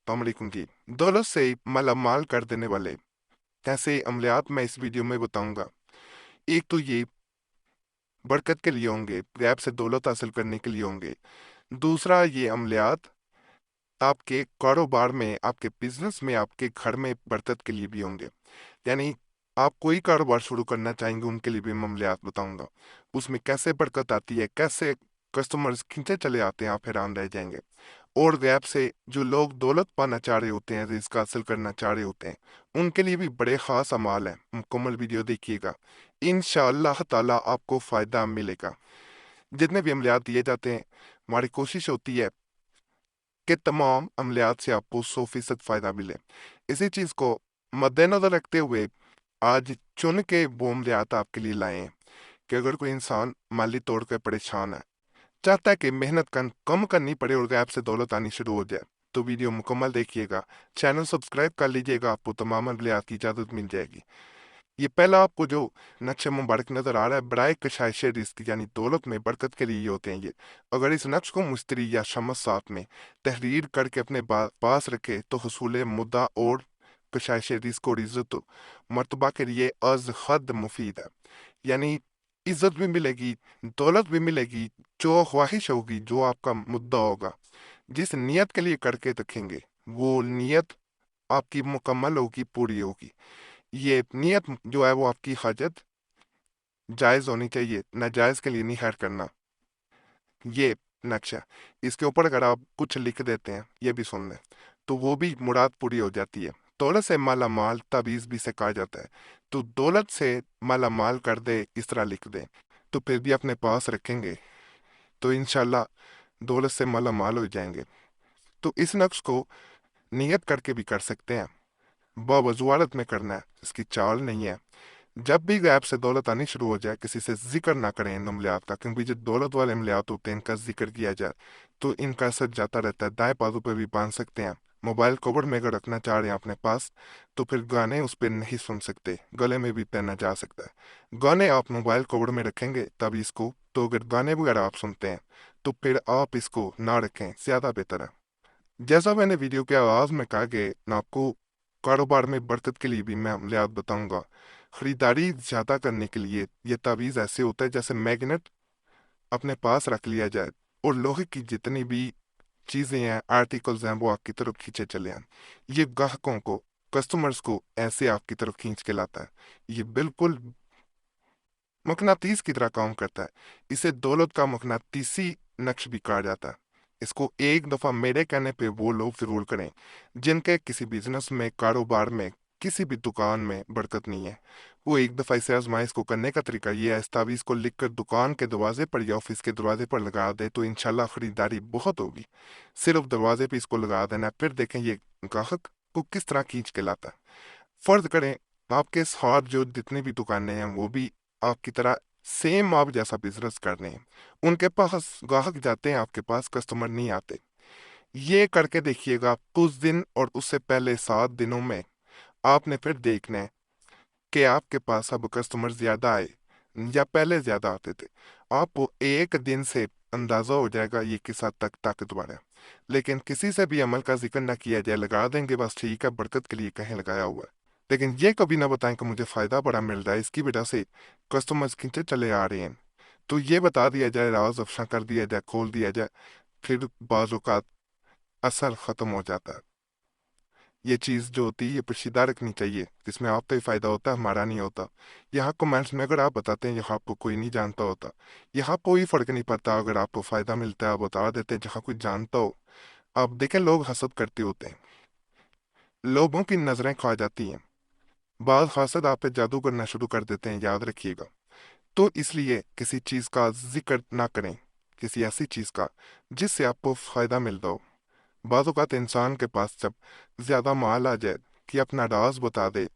अस्सलाम वालेकुम जी। दौलत से मालामाल कर देने वाले ऐसे अमलियात मैं इस वीडियो में बताऊंगा। एक तो ये बरकत के लिए होंगे, गैब से दौलत हासिल करने के लिए होंगे। दूसरा ये अमलियात आपके कारोबार में, आपके बिजनेस में, आपके घर में बरकत के लिए भी होंगे। यानी आप कोई कारोबार शुरू करना चाहेंगे उनके लिए भी मैं अमलियात बताऊंगा। उसमें कैसे बरकत आती है, कैसे कस्टमर्स खींचे चले आते हैं, आप हैरान रह जाएंगे। और गैप से जो लोग दौलत पाना चाह रहे होते हैं, रिस्क हासिल करना चाह रहे होते हैं, उनके लिए भी बड़े ख़ास अमाल हैं। मुकम्मल वीडियो देखिएगा, इंशाअल्लाह ताला आपको फ़ायदा मिलेगा। जितने भी अमलियात दिए जाते हैं, हमारी कोशिश होती है कि तमाम अमलियात से आपको 100% फ़ायदा मिले। इसी चीज़ को मद्देनज़र रखते हुए आज चुन के वो अमलियात आपके लिए लाए हैं कि अगर कोई इंसान माली तौर पर परेशान है, चाहता है कि मेहनत कम करनी पड़े और गैप से दौलत आनी शुरू हो जाए, तो वीडियो मुकम्मल देखिएगा। चैनल सब्सक्राइब कर लीजिएगा, आपको तमाम अमलियात की इजाज़त मिल जाएगी। ये पहला आपको जो नक्शे मुबारक नज़र आ रहा है, बराए कशाइश रिस्क यानी दौलत में बरकत के लिए ये होते हैं। ये अगर इस नक्श को मुश्तरी या शमस साथ में तहरीर करके अपने पास रखे तो हसूल मुद्दा और कशाइश रिस्क और इज़्ज़त मर्तबा के लिए अज हद मुफीद है। यानी इज्जत भी मिलेगी, दौलत भी मिलेगी, जो ख्वाहिश होगी, जो आपका मुद्दा होगा, जिस नियत के लिए करके रखेंगे, वो नियत आपकी मुकम्मल होगी, पूरी होगी। ये नियत जो है वो आपकी हाजत जायज़ होनी चाहिए, नाजायज़ के लिए नहीं खैर करना। ये नक्शा, इसके ऊपर अगर आप कुछ लिख देते हैं, ये भी सुन लें, तो वो भी मुराद पूरी हो जाती है। दौलत से माला माल ताबीज़ भी से कहा जाता है। तो दौलत से माला माल कर दे, इस तरह लिख दें, तो फिर भी अपने पास रखेंगे तो इंशाल्लाह दौलत से माला माल हो जाएंगे। तो इस नक्श को नियत करके भी कर सकते हैं, बावजूआरत में करना है, इसकी चाल नहीं है। जब भी गैप से दौलत आनी शुरू हो जाए, किसी से जिक्र ना करें इन अमलियात का, क्योंकि जो दौलत वाले अमलियात होते हैं, इनका जिक्र किया जाए तो इनका असर जाता रहता है। दाएं बाजू पे भी बांध सकते हैं। मोबाइल कवर में अगर रखना चाह रहे हैं अपने पास, तो फिर गाने उस पर नहीं सुन सकते, गले में भी पहना जा सकता है। गाने आप मोबाइल कवर में रखेंगे तब इसको, तो अगर गाने वगैरह आप सुनते हैं तो फिर आप इसको ना रखें, ज़्यादा बेहतर है। जैसा मैंने वीडियो के आगाज में कहा कि मैं आपको कारोबार में बरकत के लिए भी मैं अमलियात बताऊंगा। खरीदारी ज़्यादा करने के लिए ये तावीज़ ऐसे होता है जैसे मैग्नेट अपने पास रख लिया जाए और लोहे की जितनी भी चीज़ें हैं, आर्टिकल्स हैं, वो आपकी तरफ खींचे चले आए। ये ग्राहकों को, कस्टमर्स को ऐसे आपकी तरफ खींच के लाता है। ये बिल्कुल मकनातीस की तरह काम करता है। इसे दौलत का मकनातीसी नक्श भी कहा जाता है। इसको एक दफ़ा मेरे कहने पे वो लोग ज़रूर करें जिनके किसी बिजनेस में, कारोबार में, किसी भी दुकान में बरकत नहीं है। वो एक दफ़ा इसे आजमाइश को करने का तरीका ये है, इस तावीज़ को लिख कर दुकान के दरवाजे पर या ऑफिस के दरवाजे पर लगा दे तो इंशाल्लाह खरीदारी बहुत होगी। सिर्फ दरवाजे पे इसको लगा देना, फिर देखें ये ग्राहक को किस तरह खींच के लाता है। फर्ज करें आपके साथ जो जितनी भी दुकानें हैं वो भी आपकी तरह सेम आप जैसा बिजनेस कर रहे हैं, उनके पास ग्राहक जाते हैं, आपके पास कस्टमर नहीं आते। ये करके देखिएगा, कुछ दिन और उससे पहले 7 दिनों में आपने फिर देखना है कि आपके पास अब कस्टमर ज्यादा आए या पहले ज्यादा आते थे। आपको एक दिन से अंदाजा हो जाएगा ये किस हद तक ताकतवर है। लेकिन किसी से भी अमल का जिक्र ना किया जाए, लगा देंगे बस ठीक है, बरकत के लिए कहीं लगाया हुआ है, लेकिन ये कभी ना बताएं कि मुझे फायदा बड़ा मिल रहा है, इसकी वजह से कस्टमर्स खींचे चले आ रहे हैं। तो ये बता दिया जाए, राज अफशा कर दिया जाए, खोल दिया जाए, फिर बाज़ औक़ात असर खत्म हो जाता है। ये चीज़ जो होती है ये पोशीदा रखनी चाहिए, जिसमें आपका ही फायदा होता है, हमारा नहीं होता। यहाँ कमेंट्स में अगर आप बताते हैं यहाँ आपको कोई नहीं जानता होता, यहाँ कोई फर्क नहीं पड़ता। अगर आपको फायदा मिलता है आप बता देते हैं, जहाँ कोई जानता हो। आप देखें लोग हसद करते होते हैं, लोगों की नजरें खा जाती हैं, बाद हासद आप पे जादू करना शुरू कर देते हैं, याद रखिएगा। तो इसलिए किसी चीज़ का जिक्र ना करें, किसी ऐसी चीज़ का जिससे आपको फायदा मिलता हो। बाज़ औक़ात इंसान के पास जब ज़्यादा माल आ जाए कि अपना राज बता दे,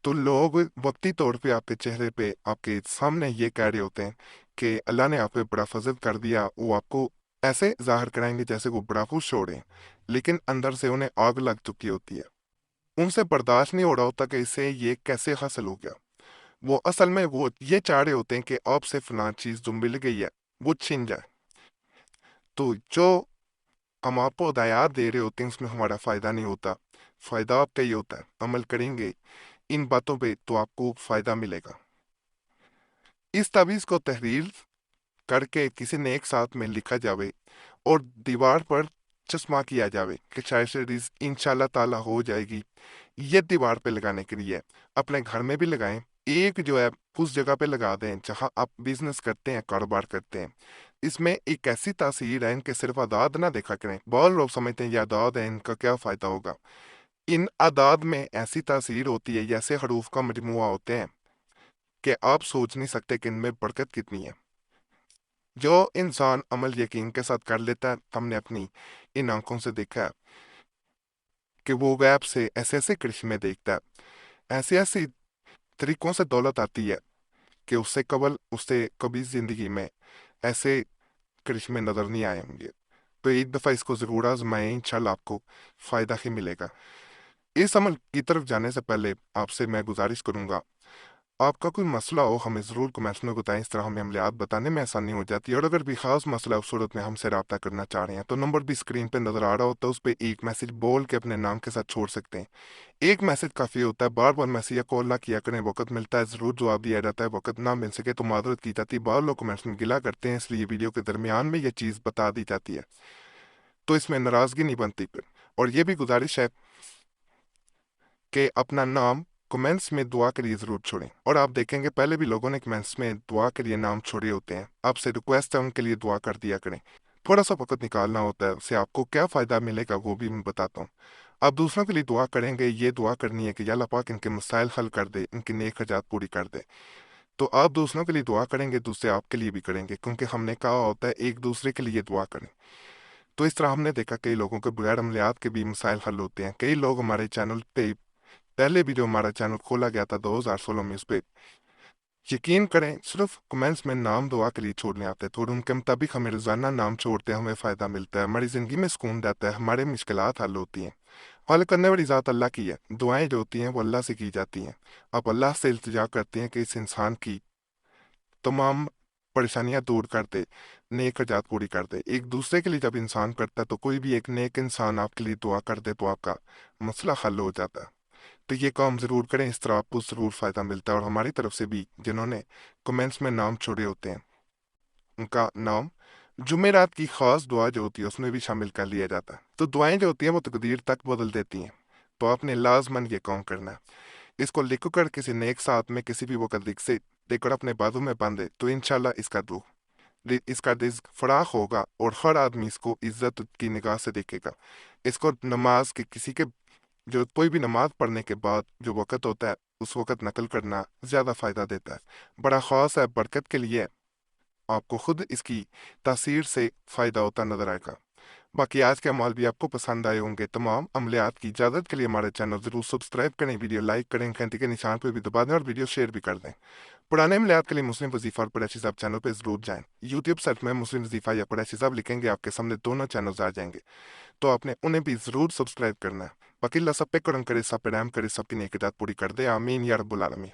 तो लोग वक्ती तौर पे आपके चेहरे पे, आपके सामने ये कह रहे होते हैं कि अल्लाह ने आप पे बड़ा फजल कर दिया। वो आपको ऐसे जाहिर कराएंगे जैसे वो बड़ा खुश हो रहे हैं, लेकिन अंदर से उन्हें आग लग चुकी होती है। उनसे बर्दाश्त नहीं हो रहा होता कि इसे ये कैसे हासिल हो गया। वो असल में वो ये चाह रहे होते हैं कि आपसे फलां चीज़ जो मिल गई है वो छिन जाए। तो जो हम आपको हदायत दे रहे होते हैं, उसमें हमारा फ़ायदा नहीं होता। फ़ायदा आपका ही होता है। अमल करेंगे इन बातों पे तो आपको फ़ायदा मिलेगा। इस तावीज़ को तहरीर करके किसी नेक साथ में लिखा जावे और दीवार पर चश्मा किया जावे कि शायद से इंशाल्लाह ताला हो जाएगी। ये दीवार पे लगाने के लिए अपने घर में भी लगाएं। एक जो है उस जगह पे लगा दें जहां आप बिजनेस करते हैं, कारोबार करते हैं। इसमें एक ऐसी तासीर है, इनके सिर्फ आदाद ना देखा करें। बहुत लोग समझते हैं ये आदाद है, इनका क्या फ़ायदा होगा। इन आदाद में ऐसी तासीर होती है, जैसे हरूफ का मजमुआ होते हैं, कि आप सोच नहीं सकते कि इनमें बरकत कितनी है। जो इंसान अमल यकीन के साथ कर लेता है, हमने अपनी इन आंखों से देखा है कि वो गैब से ऐसे ऐसे करिश्मे देखता है, ऐसे ऐसे तरीकों से दौलत आती है कि उससे कभी जिंदगी में ऐसे करिश्मे नजर नहीं आए होंगे। तो एक दफ़ा इसको ज़रूर आजमाएं, इंशाल्लाह आपको फ़ायदा ही मिलेगा। इस अमल की तरफ जाने से पहले आपसे मैं गुजारिश करूंगा, आपका कोई मसला हो हमें ज़रूर कमेंट्स में बताएं, इस तरह हमें अमलियात बताने में आसानी हो जाती है। और अगर भी ख़ास मसला उस सूरत में हमसे रब्ता करना चाह रहे हैं तो नंबर भी स्क्रीन पे नज़र आ रहा होता है, उस पर एक मैसेज बोल के अपने नाम के साथ छोड़ सकते हैं। एक मैसेज काफ़ी होता है, बार बार मैसेज या कॉल ना किया करें। वक्त मिलता है ज़रूर जवाब दिया जाता है, वक्त ना मिल सके तो माजरत की जाती है। बार लोग कमेंट्स में गिला करते हैं, इसलिए वीडियो के दरमियान में यह चीज़ बता दी जाती है, तो इसमें नाराज़गी नहीं बनती फिर। और ये भी गुजारिश है कि अपना नाम कमेंट्स में दुआ के लिए ज़रूर छोड़ें। और आप देखेंगे पहले भी लोगों ने कमेंट्स में दुआ के लिए नाम छोड़े होते हैं, आपसे रिक्वेस्ट है उनके लिए दुआ कर दिया करें। थोड़ा सा वक्त निकालना होता है, उससे आपको क्या फ़ायदा मिलेगा वो भी मैं बताता हूँ। आप दूसरों के लिए दुआ करेंगे, ये दुआ करनी है कि या अल्लाह पाक इनके मसाइल हल कर दे, इनकी नेक हजात पूरी कर दे। तो आप दूसरों के लिए दुआ करेंगे, दूसरे आपके लिए भी करेंगे, क्योंकि हमने कहा होता है एक दूसरे के लिए दुआ करें। तो इस तरह हमने देखा कई लोगों के बगैर अमलियात के भी मसाइल हल होते हैं। कई लोग हमारे चैनल पे, पहले भी जो हमारा चैनल खोला गया था 2016 में, उस पर यकीन करें सिर्फ कमेंट्स में नाम दुआ के लिए छोड़ने आते थे, और उनके मुताबिक हमें रोज़ाना नाम छोड़ते हैं, हमें फ़ायदा मिलता है, हमारी ज़िंदगी में सुकून रहता है, हमारे मुश्किलात हल होती हैं। हल करने वाली ज़ात अल्लाह की है, दुआएं जो होती हैं वो अल्लाह से की जाती हैं। आप अल्लाह से इल्तिजा करते हैं कि इस इंसान की तमाम परेशानियां दूर कर दे, नेक हजात पूरी कर दे। एक दूसरे के लिए जब इंसान करता है तो कोई भी एक नेक इंसान आपके लिए दुआ कर दे तो आपका मसला हल हो जाता है। तो ये काम ज़रूर करें, इस तरह आपको ज़रूर फ़ायदा मिलता है। और हमारी तरफ से भी जिन्होंने कमेंट्स में नाम छोड़े होते हैं, उनका नाम जुमेरात की ख़ास दुआ जो होती है उसमें भी शामिल कर लिया जाता है। तो दुआएं जो होती हैं वो तकदीर तक बदल देती हैं। तो आपने लाजमन ये काम करना है। इसको लिख कर किसी नेक साथ में किसी भी वक्त लिख से देकर अपने बाजू में बांधे तो इंशाल्लाह इसका रिज़्क फराख होगा, और हर आदमी इसको इज्जत की निगाह से देखेगा। इसको नमाज के किसी के जो कोई भी नमाज पढ़ने के बाद जो वक़्त होता है उस वक़्त नकल करना ज़्यादा फ़ायदा देता है, बड़ा ख़ास है, बरकत के लिए। आपको खुद इसकी तासीर से फ़ायदा होता नज़र आएगा। बाकी आज के अमाल भी आपको पसंद आए होंगे। तमाम अमलियात की इजाज़त के लिए हमारे चैनल ज़रूर सब्सक्राइब करें, वीडियो लाइक करें, घंटी के निशान पर भी दबा दें और वीडियो शेयर भी कर दें। पुराने अमलियात के लिए मुस्लिम वजीफ़ा और कुरैशी साहब चैनल पर ज़रूर जाएं। यूट्यूब सर्च में मुस्लिम वजीफ़ा या कुरैशी साहब लिखेंगे, आपके सामने दोनों चैनल्स आ जाएंगे, तो आपने उन्हें भी ज़रूर सब्सक्राइब करना है। बाकी अल्लाह सब पे करम करे, सब पे रहम करे, सबकी नेक हिदायत पूरी कर दे। आमीन या रब्बुल आलमीन।